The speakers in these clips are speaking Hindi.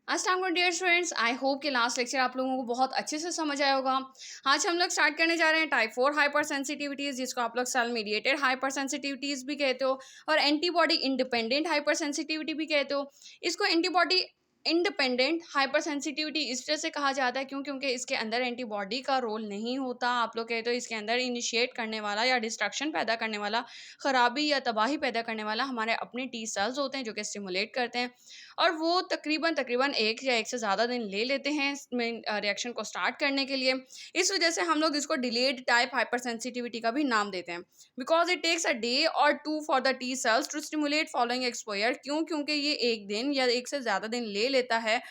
अस्सलाम वालेकुम डियर स्टूडेंट्स, आई होप कि लास्ट लेक्चर आप लोगों को बहुत अच्छे से समझ आया होगा। आज हम लोग स्टार्ट करने जा रहे हैं टाइप 4 हाइपर सेंसिटिविटीज़, जिसको आप लोग सेल मीडिएटेड हाइपर सेंसिटिविटीज़ भी कहते हो और एंटीबॉडी इंडिपेंडेंट हाइपर सेंसिटिविटी भी कहते हो। इसको एंटीबॉडी इंडिपेंडेंट हाइपर सेंसिटिविटी इस वजह से कहा जाता है क्योंकि इसके अंदर एंटीबॉडी का रोल नहीं होता। आप लोग कहते हो इसके अंदर इनिशिएट करने वाला या डिस्ट्रक्शन पैदा करने वाला, ख़राबी या तबाही पैदा करने वाला हमारे अपने टी सेल्स होते हैं जो कि स्टिमुलेट करते हैं और वो तकरीबन एक या एक से ज़्यादा दिन ले लेते हैं मेन रिएक्शन को स्टार्ट करने के लिए। इस वजह से हम लोग इसको डिलेड टाइप हाइपर सेंसिटिविटी का भी नाम देते हैं, because it takes a day or two for the T cells to stimulate following exposure. क्योंकि ये एक दिन या एक से ज़्यादा दिन ले लेता है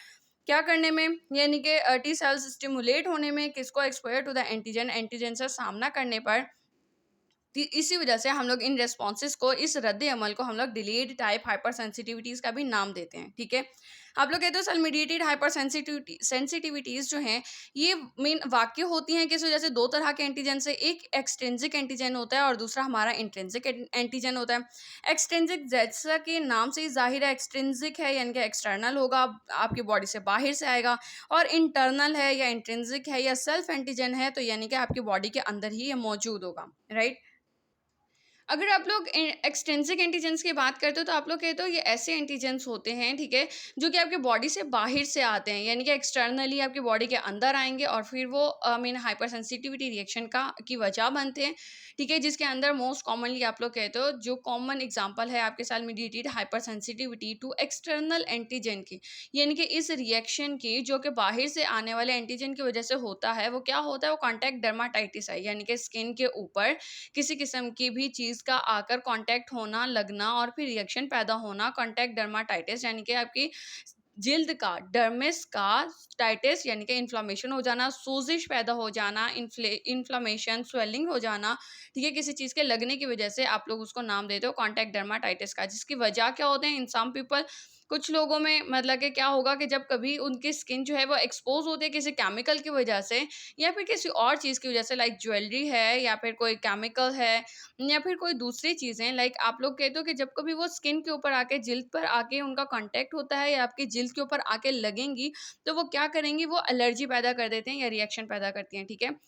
क्या करने में, यानी कि टी सेल्स स्टिमुलेट होने में, किसको exposure to the antigen, antigen से सामना करने पर। इसी वजह से हम लोग इन रेस्पॉन्सेज को, इस रद्द अमल को हम लोग डिलेड टाइप हाइपर सेंसिटिविटीज़ का भी नाम देते हैं। ठीक है, आप लोग कहते हो सेल मीडिएटेड हाइपर सेंसिटिविटीज़ जो हैं ये मेन वाक्य होती हैं किस वजह से, दो तरह के एंटीजन से, एक एक्सट्रिंसिक एंटीजन होता है और दूसरा हमारा इंट्रिंसिक एंटीजन होता है। एक्सट्रिंसिक जैसा कि नाम से ही जाहिर है, एक्सट्रिंसिक है यानी कि एक्सटर्नल होगा, आपकी बॉडी से बाहर से आएगा, और इंटरनल है या इंट्रिंसिक है या सेल्फ एंटीजन है तो यानी कि आपकी बॉडी के अंदर ही ये मौजूद होगा। राइट, अगर आप लोग एक्सट्रिंसिक एंटीजेंस की बात करते हो तो आप लोग कहते हो ये ऐसे एंटीजेंस होते हैं, ठीक है, जो कि आपके बॉडी से बाहर से आते हैं, यानी कि एक्सटर्नली आपकी बॉडी के अंदर आएंगे और फिर वो मीन हाइपर सेंसिटिविटी रिएक्शन का की वजह बनते हैं। ठीक है, जिसके अंदर मोस्ट कॉमनली आप लोग कहते हो जो कॉमन एग्जांपल है आपके cell mediated hypersensitivity to external antigen की, यानी कि इस रिएक्शन की जो कि बाहर से आने वाले एंटीजन की वजह से होता है, वो क्या होता है, वो कॉन्टैक्ट डर्माटाइटिस है, यानी कि स्किन के ऊपर किसी किस्म की भी चीज़ का आकर कांटेक्ट होना, लगना और फिर रिएक्शन पैदा होना, कांटेक्ट डर्माटाइटिस, यानी कि आपकी जिल्द का, डर्मिस का टाइटिस यानी कि इन्फ्लामेशन हो जाना, सोजिश पैदा हो जाना, इन्फ्लामेशन, स्वेलिंग हो जाना। ठीक है, किसी चीज़ के लगने की वजह से आप लोग उसको नाम देते हो कांटेक्ट डर्माटाइटिस का, जिसकी वजह क्या होते हैं इन सम पीपल, कुछ लोगों में मतलब कि क्या होगा कि जब कभी उनकी स्किन जो है वो एक्सपोज होती है किसी केमिकल की वजह से या फिर किसी और चीज़ की वजह से, लाइक ज्वेलरी है या फिर कोई केमिकल है या फिर कोई दूसरी चीज़ें, लाइक आप लोग कहते हो कि जब कभी वो स्किन के ऊपर आके, जिल्द पर आके उनका कांटेक्ट होता है या आपकी जिल्द के ऊपर आके लगेंगी तो वो क्या करेंगी, वो एलर्जी पैदा कर देते हैं या रिएक्शन पैदा करती हैं। ठीक है,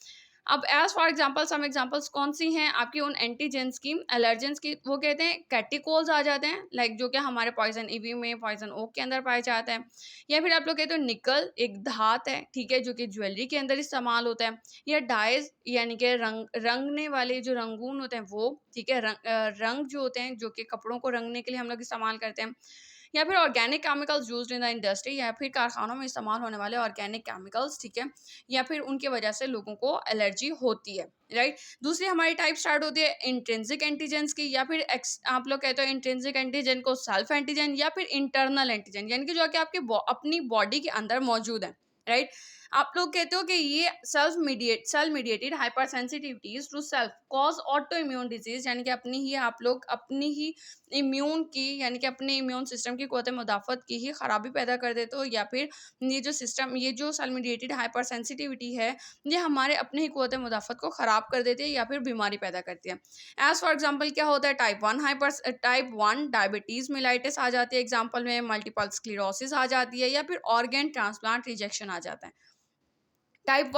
अब as for example some examples कौन सी हैं आपकी उन एंटीजेंस की, एलर्जेंस की, वो कहते हैं कैटिकोल्स आ जाते हैं, लाइक जो कि हमारे पॉइजन ईवी में, पॉइजन ओक के अंदर पाया जाता है, या फिर आप लोग कहते हो निकल एक धात है, ठीक है, जो कि ज्वेलरी के अंदर इस्तेमाल होता है, या डाइज यानी कि रंगने वाले जो रंगून होते हैं वो, ठीक है, रंग जो होते हैं जो कि कपड़ों को रंगने के लिए हम लोग इस्तेमाल करते हैं, या फिर organic chemicals used in the industry, या फिर कारखानों में इस्तेमाल होने वाले ऑर्गेनिक केमिकल्स। ठीक है, या फिर उनकी वजह से लोगों को एलर्जी होती है। राइट, दूसरी हमारी टाइप स्टार्ट होती है इंट्रिंसिक एंटीजेंस की, या फिर आप लोग कहते हो इंट्रिंसिक एंटीजन को सेल्फ एंटीजन, या फिर इंटरनल एंटीजन, यानी कि जो कि आपके अपनी बॉडी के अंदर मौजूद है। राइट, आप लोग कहते हो कि ये cell mediated hypersensitivities to self cause autoimmune disease, यानी कि आप लोग अपनी ही इम्यून की, यानी कि अपने इम्यून सिस्टम की क़ुव्वत मुदाफ़त की ही ख़राबी पैदा कर देते हो, या फिर ये जो सेल मीडिएटेड हाइपर सेंसिटिविटी है ये हमारे अपने ही क़ुव्वत मुदाफ़त को ख़राब कर देती है या फिर बीमारी पैदा करती है। एज़ फॉर एग्जांपल क्या होता है, टाइप 1 डायबिटीज़ मिलाइटिस आ जाती है एग्जांपल में, मल्टीपल स्क्लेरोसिस आ जाती है, या फिर ऑर्गन ट्रांसप्लांट रिजेक्शन आ जाता है। टाइप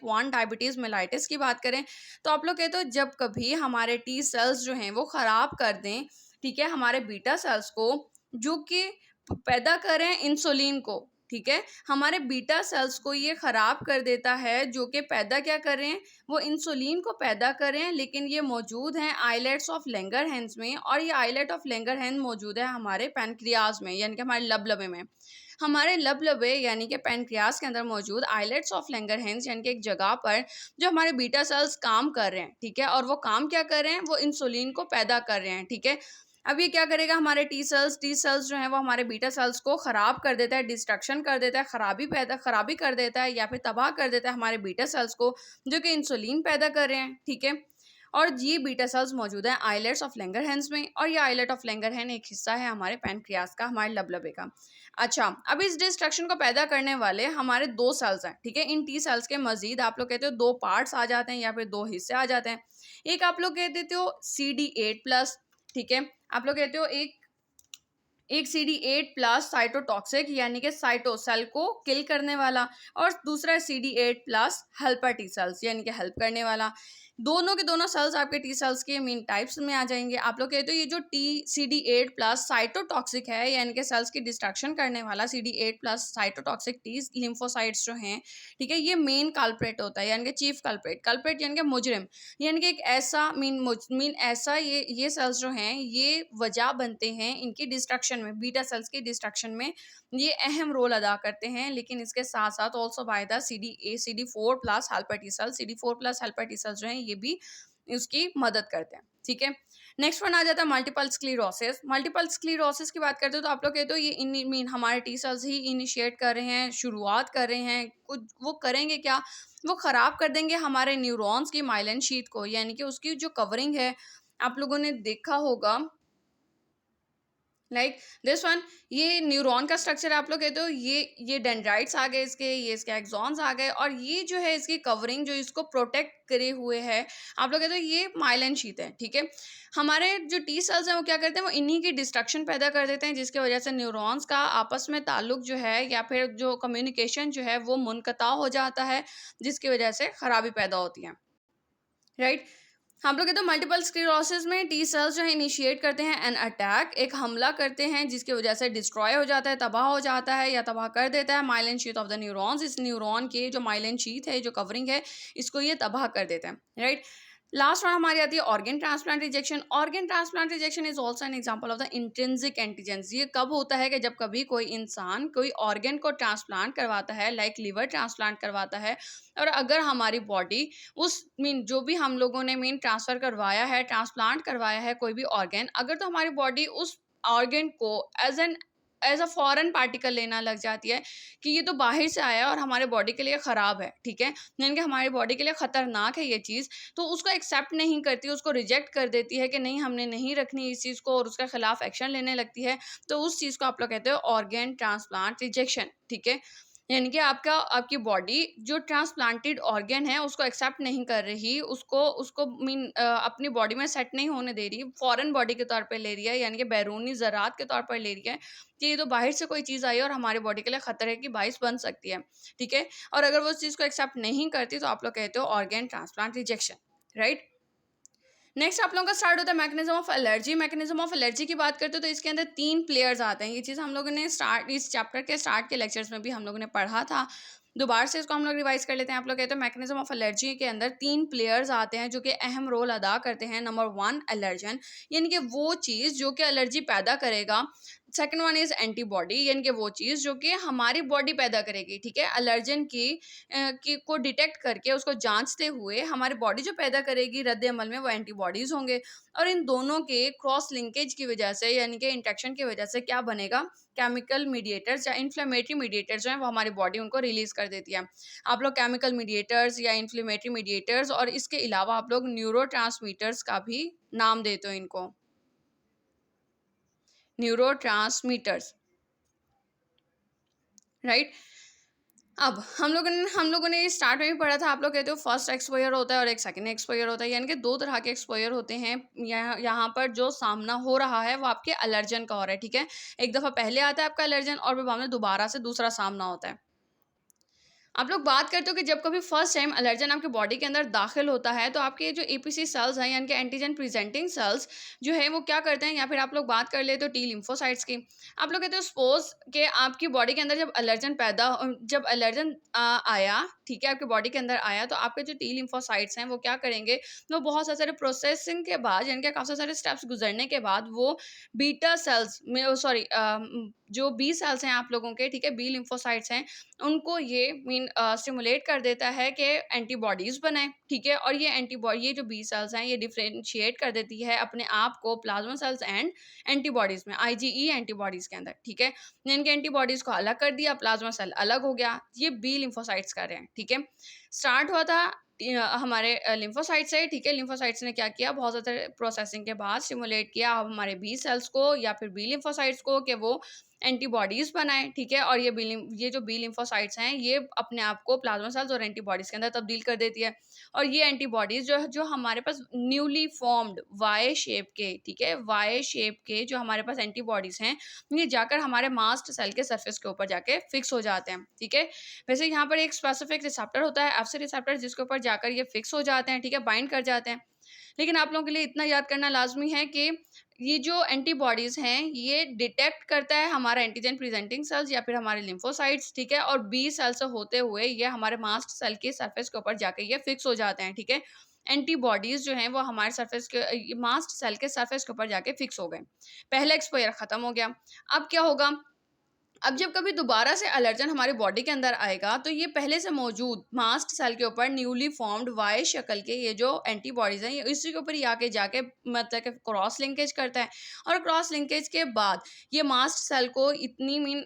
1 डायबिटीज़ मेलाइटिस की बात करें तो आप लोग कहते हो जब कभी हमारे टी सेल्स जो हैं वो ख़राब कर दें, ठीक है, हमारे बीटा सेल्स को, जो कि पैदा करें इंसुलिन को, ठीक है, हमारे बीटा सेल्स को ये ख़राब कर देता है, जो कि पैदा क्या करें, वो इंसुलिन को पैदा करें, लेकिन ये मौजूद हैं आइलेट्स ऑफ लैंगरहैंस में, और ये आइलेट ऑफ लैंगरहैंस मौजूद है हमारे पैनक्रियाज में, यानी कि हमारे लबलबे में। हमारे लबलबे यानी कि पैनक्रियाज के अंदर मौजूद आइलेट्स ऑफ लैंगरहैंस, यानी कि एक जगह पर जो हमारे बीटा सेल्स काम कर रहे हैं, ठीक है, और वो काम क्या कर रहे हैं, वो इंसुलिन को पैदा कर रहे हैं। ठीक है, अब ये क्या करेगा, हमारे टी सेल्स जो हैं वो हमारे बीटा सेल्स को ख़राब कर देता है, डिस्ट्रक्शन कर देता है, ख़राबी कर देता है या फिर तबाह कर देता है हमारे बीटा सेल्स को, जो कि इंसुलिन पैदा कर रहे हैं। ठीक है, और ये बीटा सेल्स मौजूद हैं आइलेट्स ऑफ लैंगरहैंस में, और ये आइलेट ऑफ लैंगरहैंस एक हिस्सा है हमारे पैनक्रियाज का, हमारे लबलबे का। अच्छा, अब इस डिस्ट्रक्शन को पैदा करने वाले हमारे दो सेल्स हैं। ठीक है, इन टी सेल्स के मजीद आप लोग कहते हो दो पार्ट्स आ जाते हैं या फिर दो हिस्से आ जाते हैं। एक आप लोग कह देते हो CD8+, ठीक है, आप लोग कहते हो एक एक CD8+ साइटोटॉक्सिक यानी कि साइटो सेल को किल करने वाला, और दूसरा CD8+ हेल्पर टी सेल्स यानी कि हेल्प करने वाला। दोनों के दोनों सेल्स आपके टी सेल्स के मेन टाइप्स में आ जाएंगे। आप लोग कहते हो ये जो CD8+ साइटोटॉक्सिक है यानी कि सेल्स की डिस्ट्रक्शन करने वाला CD8+ साइटोटॉक्सिक टी लिम्फोसाइट्स जो हैं, ठीक है, ये मेन कल्प्रेट होता है यानी कि चीफ कल्प्रेट। कल्प्रेट यानी कि मुजरिम, यानी कि एक ऐसा मीन ऐसा ये सेल्स जो हैं ये वजह बनते हैं इनकी डिस्ट्रक्शन में, बीटा सेल्स की डिस्ट्रक्शन में ये अहम रोल अदा करते हैं। लेकिन इसके साथ साथ also by the CD4+ helper T cells, CD4+ helper T cells जो हैं ये भी उसकी मदद करते हैं, ठीक है। नेक्स्ट वन आ जाता है मल्टीपल स्क्लीरोसिस। मल्टीपल स्क्लीरोसिस की बात करते हो तो आप लोग कहते हो ये मीन हमारे टी सेल्स ही इनिशिएट कर रहे हैं, शुरुआत कर रहे हैं। कुछ वो करेंगे क्या, वो ख़राब कर देंगे हमारे न्यूरॉन्स की माइलिन शीट को, यानी कि उसकी जो कवरिंग है आप लोगों ने देखा होगा लाइक दिस वन। ये न्यूरॉन का स्ट्रक्चर आप लोग कहते हो, ये डेंड्राइट्स आ गए इसके, ये इसके एक्सॉन्स आ गए, और ये जो है इसकी कवरिंग जो इसको प्रोटेक्ट करे हुए है आप लोग कहते हो ये माइलिन शीट है, ठीक है। हमारे जो टी सेल्स हैं वो क्या करते हैं, वो इन्हीं की डिस्ट्रक्शन पैदा कर देते हैं, जिसकी वजह से न्यूरॉन्स का आपस में ताल्लुक जो है या फिर जो कम्युनिकेशन जो है वो मुनक़ता हो जाता है, जिसकी वजह से खराबी पैदा होती है, राइट। हम लोग कहते हैं मल्टीपल स्क्लेरोसिस में टी सेल्स जो है इनिशिएट करते हैं एन अटैक, एक हमला करते हैं जिसकी वजह से डिस्ट्रॉय हो जाता है, तबाह हो जाता है या तबाह कर देता है myelin sheath of the neurons. इस न्यूरॉन के जो माइलिन शीथ है, जो कवरिंग है, इसको ये तबाह कर देते हैं, राइट। लास्ट वन हमारी आती है organ transplant rejection. Organ transplant rejection is also an example of the intrinsic antigens. ये कब होता है कि जब कभी कोई इंसान कोई ऑर्गन को ट्रांसप्लांट करवाता है, लाइक लिवर ट्रांसप्लांट करवाता है, और अगर हमारी बॉडी उस जो भी हम लोगों ने ट्रांसफ़र करवाया है, ट्रांसप्लांट करवाया है कोई भी ऑर्गन, अगर तो हमारी बॉडी उस ऑर्गन को एज अ फॉरेन पार्टिकल लेना लग जाती है कि ये तो बाहर से आया है और हमारे बॉडी के लिए ख़राब है, ठीक है, यानी कि हमारी बॉडी के लिए ख़तरनाक है ये चीज़, तो उसको एक्सेप्ट नहीं करती, उसको रिजेक्ट कर देती है कि नहीं हमने नहीं रखनी इस चीज़ को, और उसके खिलाफ एक्शन लेने लगती है, तो उस चीज़ को आप लोग कहते हो ऑर्गन ट्रांसप्लांट रिजेक्शन, ठीक है। यानी कि आपकी बॉडी जो ट्रांसप्लांटेड ऑर्गन है उसको एक्सेप्ट नहीं कर रही, उसको उसको अपनी बॉडी में सेट नहीं होने दे रही, फॉरेन बॉडी के तौर पे ले रही है, यानी कि बैरूनी ज़रात के तौर पर ले रही है कि ये तो बाहर से कोई चीज़ आई है और हमारी बॉडी के लिए खतरे की बाइस बन सकती है, ठीक है। और अगर वो उस चीज़ को एक्सेप्ट नहीं करती तो आप लोग कहते हो organ transplant rejection, right. Next आप लोगों का स्टार्ट होता है mechanism of allergy. Mechanism of allergy की बात करते हो तो इसके अंदर 3 प्लेयर्स आते हैं। ये चीज़ हम लोगों ने इस चैप्टर के स्टार्ट के लेक्चर्स में भी हम लोगों ने पढ़ा था। दोबारा से इसको हम लोग रिवाइज कर लेते हैं। आप लोग कहते हैं मैकेनिज्म ऑफ एलर्जी के अंदर 3 प्लेयर्स आते हैं जो कि अहम रोल अदा करते हैं। नंबर 1 एलर्जन, यानी कि वो चीज़ जो कि एलर्जी पैदा करेगा। सेकंड वन इज़ एंटीबॉडी, यानी कि वो चीज़ जो कि हमारी बॉडी पैदा करेगी, ठीक है। एलर्जन की को डिटेक्ट करके उसको जांचते हुए हमारी बॉडी जो पैदा करेगी रद्द अमल में वो एंटीबॉडीज़ होंगे, और इन दोनों के क्रॉस लिंकेज की वजह से यानी कि इंटरेक्शन की वजह से क्या बनेगा, केमिकल मीडिएटर्स या इन्फ्लेमेटरी मीडिएटर्स जो हैं वो हमारी बॉडी उनको रिलीज़ कर देती है। आप लोग केमिकल मीडिएटर्स या इन्फ्लेमेटरी मीडिएटर्स और इसके अलावा आप लोग न्यूरोट्रांसमीटर्स का भी नाम देते हो इनको, न्यूरोट्रांसमीटर्स, राइट। अब हम लोगों ने स्टार्ट में भी पढ़ा था, आप लोग कहते हो फर्स्ट एक्सपोजर होता है और एक सेकंड एक्सपोजर होता है, यानी कि 2 तरह के एक्सपोजर होते हैं। यहाँ पर जो सामना हो रहा है वो आपके एलर्जन का हो रहा है, ठीक है। एक दफ़ा पहले आता है आपका एलर्जन और फिर बाद में दोबारा से दूसरा सामना होता है। आप लोग बात करते हो कि जब कभी फर्स्ट टाइम एलर्जन आपके बॉडी के अंदर दाखिल होता है तो आपके जो एपीसी सेल्स हैं यानी कि एंटीजन प्रेजेंटिंग सेल्स जो है वो क्या करते हैं, या फिर आप लोग बात कर ले तो टी लिम्फोसाइट्स की। आप लोग कहते हो सपोज कि आपकी बॉडी के अंदर जब एलर्जन आया, ठीक है, आपकी बॉडी के अंदर आया, तो आपके जो टी लिम्फोसाइट्स हैं वो क्या करेंगे, वो बहुत सारे प्रोसेसिंग के बाद यानी कि काफ़ी सारे स्टेप्स गुजरने के बाद वो बीटा सेल्स में सॉरी जो बी सेल्स हैं आप लोगों के, ठीक है, बी लिम्फोसाइट्स हैं, उनको ये स्टिमुलेट कर देता है कि एंटीबॉडीज़ बनाएं, ठीक है। और ये जो बी सेल्स हैं ये डिफरेंशिएट कर देती है अपने आप को प्लाज्मा सेल्स एंड एंटीबॉडीज़ में, आईजीई एंटीबॉडीज़ के अंदर, ठीक है। इनके एंटीबॉडीज़ को अलग कर दिया, प्लाज्मा सेल अलग हो गया, ये बी लिम्फोसाइट्स कर रहे हैं, ठीक है। स्टार्ट हुआ था हमारे लिम्फोसाइट से, ठीक है। लिम्फोसाइट्स ने क्या किया, बहुत ज़्यादा प्रोसेसिंग के बाद स्टिमुलेट किया हमारे बी सेल्स को या फिर बी लिम्फोसाइट्स को कि वो एंटीबॉडीज़ बनाएँ, ठीक है? और ये जो बी लिम्फोसाइट्स हैं, ये अपने आप को प्लाज़्मा सेल्स और एंटीबॉडीज़ के अंदर तब्दील कर देती है। और ये एंटीबॉडीज़ जो हमारे पास न्यूली फॉर्म्ड वाई शेप के, ठीक है? वाई शेप के जो हमारे पास एंटीबॉडीज़ हैं, ये जाकर हमारे मास्ट सेल के सरफेस के ऊपर जाके फिक्स हो जाते हैं, ठीक है? वैसे यहाँ पर एक स्पेसिफिक रिसेप्टर होता है, एफसी रिसेप्टर, जिसके ऊपर जाकर ये फिक्स हो जाते हैं, ठीक है? बाइंड कर जाते हैं। लेकिन आप लोगों के लिए इतना याद करना लाज़मी है कि ये जो एंटीबॉडीज़ हैं, ये डिटेक्ट करता है हमारा एंटीजन प्रेजेंटिंग सेल्स या फिर हमारे लिम्फोसाइट्स, ठीक है? और बी सेल से होते हुए ये हमारे मास्ट सेल के सरफेस के ऊपर जाके ये फिक्स हो जाते हैं, ठीक है? एंटीबॉडीज़ जो हैं वो हमारे सरफेस के मास्ट सेल के सरफेस के ऊपर जाके फिक्स हो गए। पहला एक्सपोज़र खत्म हो गया। अब क्या होगा? अब जब कभी दोबारा से एलर्जन हमारी बॉडी के अंदर आएगा, तो ये पहले से मौजूद मास्ट सेल के ऊपर न्यूली फॉर्म्ड वाई शक्ल के ये जो एंटीबॉडीज़ हैं, ये इसी के ऊपर ही आके जाके मतलब कि क्रॉस लिंकेज करता है। और क्रॉस लिंकेज के बाद ये मास्ट सेल को इतनी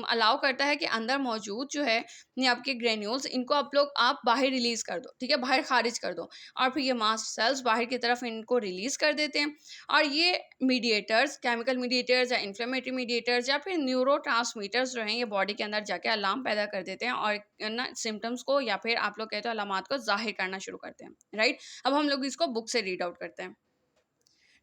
अलाउ करता है कि अंदर मौजूद जो है ये आपके ग्रेन्यूल्स, इनको आप बाहर रिलीज़ कर दो, ठीक है? बाहर खारिज कर दो, और फिर ये मास्ट सेल्स बाहर की तरफ इनको रिलीज़ कर देते हैं। और ये मीडिएटर्स, केमिकल मीडिएटर्स या इन्फ्लेमेटरी मीडिएटर्स या फिर न्यूरोट्रांसमीटर्स जो हैं, ये बॉडी के अंदर जाके अलार्म पैदा कर देते हैं और ना सिम्टम्स को या फिर आप लोग कहते हो अलामात को ज़ाहिर करना शुरू करते हैं, राइट? अब हम लोग इसको बुक से रीड आउट करते हैं।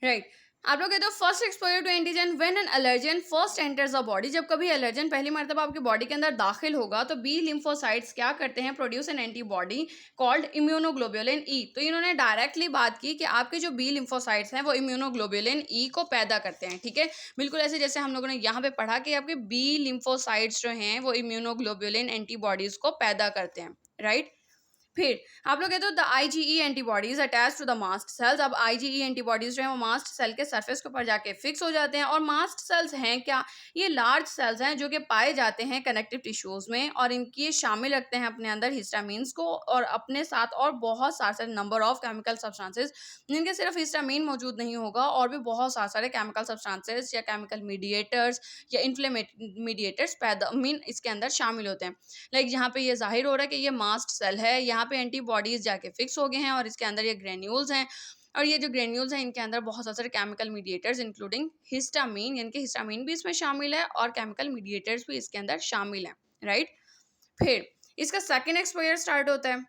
राइट, आप लोग कहते हो first exposure to antigen when an allergen first enters the body. जब कभी एलर्जन पहली मर्तबा आपकी बॉडी के अंदर दाखिल होगा, तो बी लिम्फोसाइट्स क्या करते हैं? Produce an antibody called immunoglobulin E. तो इन्होंने डायरेक्टली बात की कि आपके जो बी लिम्फोसाइट्स हैं वो इम्यूनोग्लोबुलिन ई को पैदा करते हैं, ठीक है? बिल्कुल ऐसे जैसे हम लोगों ने यहाँ पे पढ़ा कि आपके बी लिम्फोसाइट्स जो हैं वो इम्यूनोग्लोबुलिन एंटीबॉडीज को पैदा करते हैं, राइट? फिर आप लोग कहते हो the IgE antibodies attach to the mast cells. अब आईजीई एंटीबॉडीज जो है वो मास्ट सेल के सरफेस के ऊपर जाके फिक्स हो जाते हैं। और मास्ट सेल्स हैं क्या? ये लार्ज सेल्स हैं जो कि पाए जाते हैं कनेक्टिव टिश्यूज में, और इनकी ये शामिल रखते हैं अपने अंदर हिस्टामीन्स को और अपने साथ और बहुत सारे नंबर ऑफ केमिकल सब्सटेंसेस, जिनके सिर्फ हिस्टामीन मौजूद नहीं होगा और भी बहुत सारे केमिकल सब्सटेंसेस या केमिकल मीडिएटर्स या इन्फ्लेमेटरी मीडिएटर्स पैदा इसके अंदर शामिल होते हैं। लाइक यहाँ पे ये जाहिर हो रहा है कि ये मास्ट सेल है, यहाँ पे एंटीबॉडीज जाके फिक्स हो गए हैं और इसके अंदर ये ग्रेन्यूल्स हैं। और ये जो ग्रेन्यूल्स हैं इनके अंदर बहुत सारे केमिकल मीडिएटर्स इंक्लूडिंग हिस्टामीन, यानी कि हिस्टामीन भी इसमें शामिल है और केमिकल मीडिएटर्स भी इसके अंदर शामिल हैं, राइट? फिर इसका सेकेंड एक्सपोजर स्टार्ट होता है।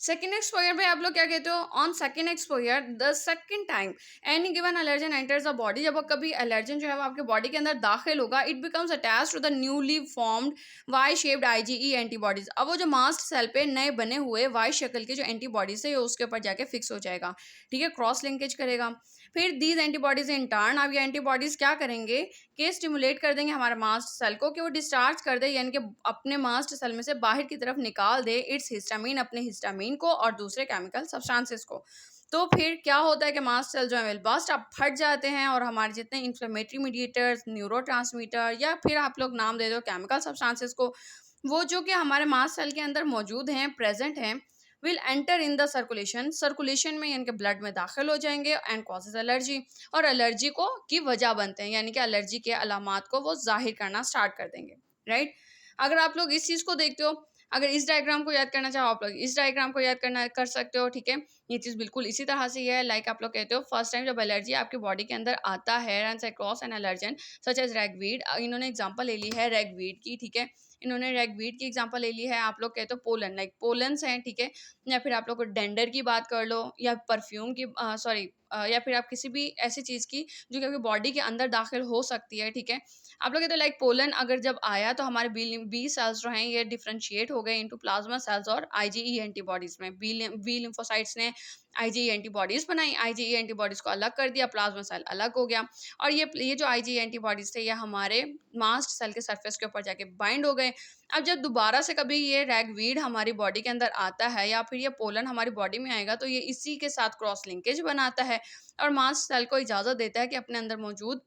सेकेंड एक्सपोजर पे आप लोग क्या कहते हो? On second exposure the second time any given allergen enters the body. जब कभी एलर्जन जो है वो आपके बॉडी के अंदर दाखिल होगा, it becomes attach to the newly formed Y shaped IgE antibodies. अब वो जो मास्ट सेल पे नए बने हुए वाई शक्ल के जो एंटीबॉडीज है, उसके ऊपर जाके फिक्स हो जाएगा, ठीक है? क्रॉस लिंकेज करेगा। फिर दीज एंटीबॉडीज इन टर्न, अब ये एंटीबॉडीज क्या करेंगे कि स्टिमुलेट कर देंगे हमारे मास्ट सेल को कि वो डिस्चार्ज कर दे, यानी कि अपने मास्ट सेल में से बाहर की तरफ निकाल दे इट्स हिस्टामीन, अपने हिस्टामीन को और दूसरे केमिकल सब्सटेंसेस को। तो फिर क्या होता है कि मास्ट सेल जो है विल बस्ट, अब फट जाते हैं और हमारे जितने इन्फ्लेमेटरी मीडिएटर्स, न्यूरोट्रांसमीटर या फिर आप लोग नाम दे दो केमिकल सब्सटेंसेस को, वो जो कि हमारे मास्ट सेल के अंदर मौजूद हैं, प्रेजेंट हैं, will enter in the circulation में, यानी कि ब्लड में दाखिल हो जाएंगे एंड कॉजेज एलर्जी, और एलर्जी को की वजह बनते हैं, यानी कि एलर्जी के अलामात को वो जाहिर करना स्टार्ट कर देंगे, राइट? अगर आप लोग इस चीज़ को देखते हो, अगर इस डायग्राम को याद करना चाहो आप लोग इस डायग्राम को याद करना कर सकते हो, ठीक है? ये चीज़ बिल्कुल इसी तरह से ही है। लाइक आप लोग कहते हो फर्स्ट टाइम जब एलर्जी आपकी बॉडी के अंदर आता है and cross an allergen such as ragweed, इन्होंने एग्जांपल ले ली है रैगवीड की, ठीक है? इन्होंने रैगवीड की एग्जांपल ले ली है। आप लोग कहते हो पोलन, लाइक पोलन्स हैं, ठीक है? या फिर आप लोग को डेंडर की बात कर लो, या परफ्यूम की, सॉरी, या फिर आप किसी भी ऐसी चीज़ की जो कि आपकी बॉडी के अंदर दाखिल हो सकती है, ठीक है? आप लोग कहते हो लाइक पोलन अगर जब आया तो हमारे बी सेल्स जो हैं ये डिफरेंशिएट हो गए इनटू प्लाज्मा सेल्स और आईजीई एंटीबॉडीज में। बी लिम्फोसाइट्स ने आईजीई एंटीबॉडीज बनाई, आईजीई एंटीबॉडीज को अलग कर दिया, प्लाज्मा सेल अलग हो गया, और ये जो आईजीई एंटीबॉडीज थे ये हमारे मास्ट सेल के सरफेस के ऊपर जाके बाइंड हो गए। अब जब दोबारा से कभी ये रैगवीड हमारी बॉडी के अंदर आता है या फिर ये पोलन हमारी बॉडी में आएगा, तो ये इसी के साथ क्रॉस लिंकेज बनाता है और मास्ट सेल को इजाज़त देता है कि अपने अंदर मौजूद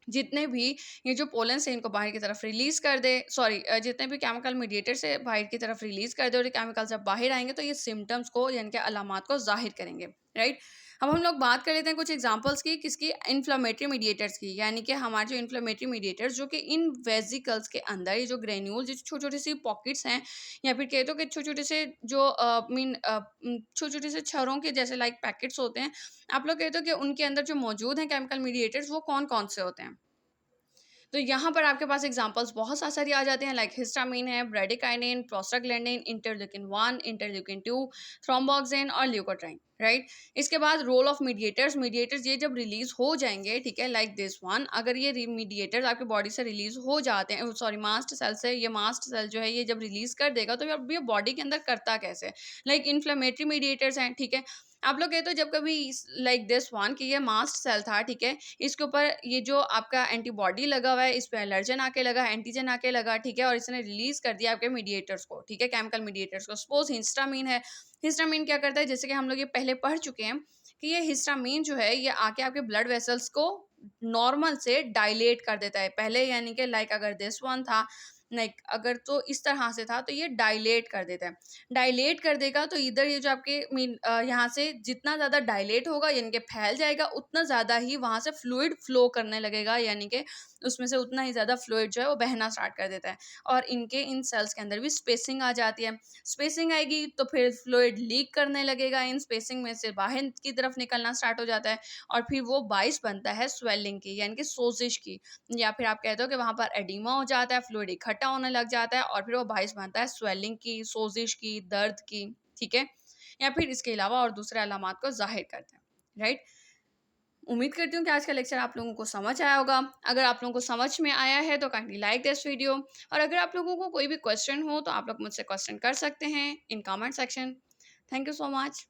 जितने भी ये जो पोलन से इनको बाहर की तरफ रिलीज कर दे, सॉरी, जितने भी केमिकल मीडिएटर से बाहर की तरफ रिलीज कर दे, और ये केमिकल जब बाहर आएंगे तो ये सिम्टम्स को यानी कि अलामात को जाहिर करेंगे, राइट? अब हम लोग बात कर लेते हैं कुछ एग्जांपल्स की, किसकी, इन्फ्लेमेटरी मीडिएटर्स की, यानी कि हमारे जो इन्फ्लेमेटरी मीडिएटर्स जो कि इन वेसिकल्स के अंदर ये जो ग्रेन्यूल जो छोटी छोटी सी पॉकेट्स हैं, या फिर कह दो कि छोटे छोटे से जो छोटे छोटे से छरों के जैसे लाइक पैकेट्स होते हैं, आप लोग कहते हो कि उनके अंदर जो मौजूद हैं केमिकल मीडिएटर्स वो कौन कौन से होते हैं। तो यहाँ पर आपके पास एग्जांपल्स बहुत सारे आ जाते हैं, लाइक हिस्टामिन है, bradykinin, prostaglandin, interleukin 1, interleukin 2, thromboxane और ल्यूकोट्राइन, राइट। इसके बाद रोल ऑफ मीडिएटर्स, मीडिएटर्स ये जब रिलीज हो जाएंगे, ठीक है, लाइक दिस वन, अगर ये मीडिएटर्स आपकी बॉडी से रिलीज हो जाते हैं, सॉरी मास्ट सेल से, ये मास्ट सेल जो है ये जब रिलीज कर देगा तो अब ये बॉडी के अंदर करता कैसे, लाइक इन्फ्लेमेटरी मीडिएटर्स हैं, ठीक है। आप लोग कहते हो जब कभी लाइक दिस वन कि ये मास्ट सेल था, ठीक है, इसके ऊपर ये जो आपका एंटीबॉडी लगा हुआ है, इस पे एलर्जन आके लगा, एंटीजन आके लगा, ठीक है, और इसने रिलीज कर दिया आपके मीडिएटर्स को, ठीक है, केमिकल मीडिएटर्स को। सपोज हिस्टामिन है, हिस्टामिन क्या करता है, जैसे कि हम लोग ये पहले पढ़ चुके हैं कि ये हिस्टामिन जो है ये आके आपके ब्लड वेसल्स को नॉर्मल से डायलेट कर देता है पहले, यानी कि लाइक अगर दिस वन था, लाइक अगर तो इस तरह से था तो ये डायलेट कर देता है, डायलेट कर देगा तो इधर ये जो आपके यहाँ से जितना ज़्यादा डायलेट होगा यानी कि फैल जाएगा, उतना ज़्यादा ही वहाँ से फ्लूइड फ्लो करने लगेगा, यानी कि उसमें से उतना ही ज़्यादा फ्लूइड जो है वो बहना स्टार्ट कर देता है। और इनके इन सेल्स के अंदर भी स्पेसिंग आ जाती है, स्पेसिंग आएगी तो फिर फ्लूइड लीक करने लगेगा, इन स्पेसिंग में से बाहर की तरफ निकलना स्टार्ट हो जाता है, और फिर वो बाइस बनता है स्वेलिंग की, यानी कि सोजिश की, या फिर आप कहते हो कि वहाँ पर एडिमा हो जाता है, फ्लूइड इकट्ठा होने लग जाता है, और फिर वो बाइस बनता है स्वेलिंग की, सोजिश की, दर्द की, ठीक है, या फिर इसके अलावा और दूसरे अलामात को जाहिर करते हैं, राइट। उम्मीद करती हूँ कि आज का लेक्चर आप लोगों को समझ आया होगा। अगर आप लोगों को समझ में आया है तो काइंडली लाइक दिस वीडियो, और अगर आप लोगों को कोई भी क्वेश्चन हो तो आप लोग मुझसे क्वेश्चन कर सकते हैं in comment section. Thank you so much.